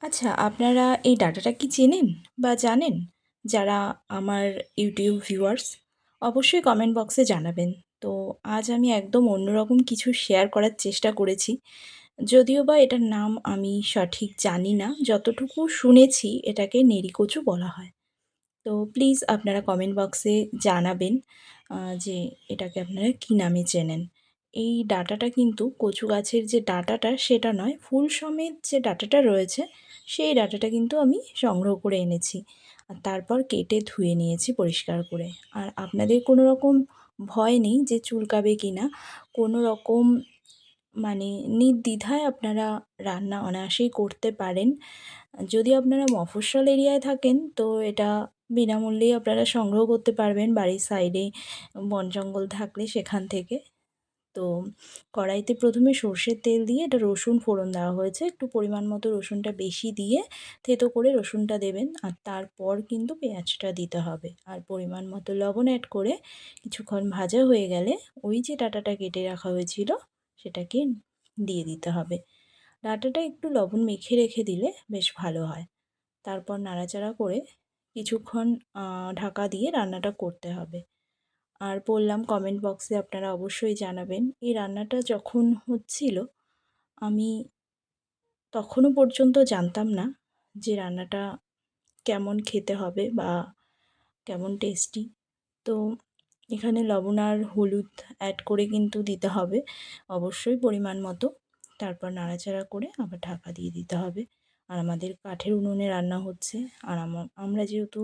আচ্ছা, আপনারা এই ডাটাটা কি চেনেন বা জানেন? যারা আমার ইউটিউব ভিউয়ার্স অবশ্যই কমেন্ট বক্সে জানাবেন। তো আজ আমি একদম অন্যরকম কিছু শেয়ার করার চেষ্টা করেছি। যদিও বা এটার নাম আমি সঠিক জানি না। যতটুকু শুনেছি এটাকে নেরিকোচু বলা হয়। তো প্লিজ আপনারা কমেন্ট বক্সে জানাবেন যে এটাকে আপনারা কী নামে চেনেন। এই ডাঁটাটা কিন্তু কচু গাছের যে ডাঁটাটা সেটা নয়, ফুল সমেত যে ডাঁটাটা রয়েছে সেই ডাঁটাটা কিন্তু আমি সংগ্রহ করে এনেছি। আর তারপর কেটে ধুয়ে নিয়েছি পরিষ্কার করে। আর আপনাদের কোনো রকম ভয় নেই যে চুলকাবে কি না। কোনো রকম মানে নির্দ্বিধায় আপনারা রান্না অনায়াসেই করতে পারেন। যদি আপনারা মফস্বল এরিয়ায় থাকেন তো এটা বিনামূল্যেই আপনারা সংগ্রহ করতে পারবেন বাড়ির সাইডে বন জঙ্গল থাকলে সেখান থেকে। তো কড়াইতে প্রথমে সর্ষের তেল দিয়ে এটা রসুন ফোড়ন দেওয়া হয়েছে। একটু পরিমাণ মতো রসুনটা বেশি দিয়ে থেঁতো করে রসুনটা দেবেন। আর তারপর কিন্তু পেঁয়াজটা দিতে হবে। আর পরিমাণ মতো লবণ অ্যাড করে কিছুক্ষণ ভাজা হয়ে গেলে ওই যে ডাঁটাটা কেটে রাখা হয়েছিল সেটাকে দিয়ে দিতে হবে। ডাঁটাটা একটু লবণ মেখে রেখে দিলে বেশ ভালো হয়। তারপর নাড়াচাড়া করে কিছুক্ষণ ঢাকা দিয়ে রান্নাটা করতে হবে। আর বললাম কমেন্ট বক্সে আপনারা অবশ্যই জানাবেন। এই রান্নাটা যখন হচ্ছিল আমি তখনও পর্যন্ত জানতাম না যে রান্নাটা কেমন খেতে হবে বা কেমন টেস্টি। তো এখানে লবণ আর হলুদ অ্যাড করে কিন্তু দিতে হবে অবশ্যই পরিমাণ মতো। তারপর নাড়াচাড়া করে আবার ঢাকা দিয়ে দিতে হবে। আর আমাদের কাঠের উনুনে রান্না হচ্ছে। আর আমরা যেহেতু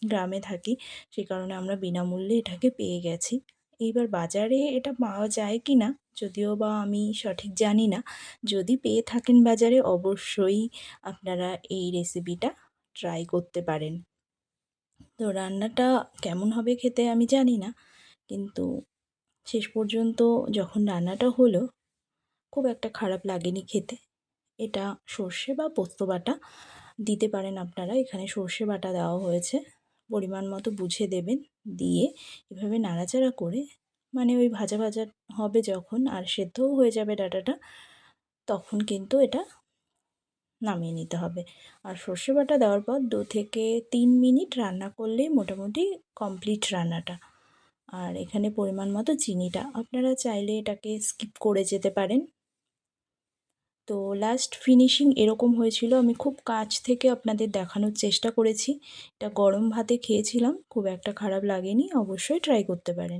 গ্রামে থাকি সে কারণে আমরা বিনামূল্যে এটাকে পেয়ে গেছি। এইবার বাজারে এটা পাওয়া যায় কি না যদিও বা আমি সঠিক জানি না। যদি পেয়ে থাকেন বাজারে অবশ্যই আপনারা এই রেসিপিটা ট্রাই করতে পারেন। তো রান্নাটা কেমন হবে খেতে আমি জানি না। কিন্তু শেষ পর্যন্ত যখন রান্নাটা হলো খুব একটা খারাপ লাগেনি খেতে। এটা সর্ষে বা পোস্ত বাটা দিতে পারেন আপনারা। এখানে সর্ষে বাটা দেওয়া হয়েছে। পরিমাণ মতো বুঝে দেবেন। দিয়ে এভাবে নাড়াচাড়া করে মানে ওই ভাজা ভাজা হবে যখন আর সেদ্ধও হয়ে যাবে ডাঁটাটা তখন কিন্তু এটা নামিয়ে নিতে হবে। আর সর্ষে বাটা দেওয়ার পর 2 থেকে 3 মিনিট রান্না করলেই মোটামুটি কমপ্লিট রান্নাটা। আর এখানে পরিমাণ মতো চিনিটা আপনারা চাইলে এটাকে স্কিপ করে যেতে পারেন। তো লাস্ট ফিনিশিং এরকম হয়েছিল। আমি খুব কাছ থেকে আপনাদের দেখানোর চেষ্টা করেছি। এটা গরম ভাতে খেয়েছিলাম, খুব একটা খারাপ লাগেনি। অবশ্যই ট্রাই করতে পারেন।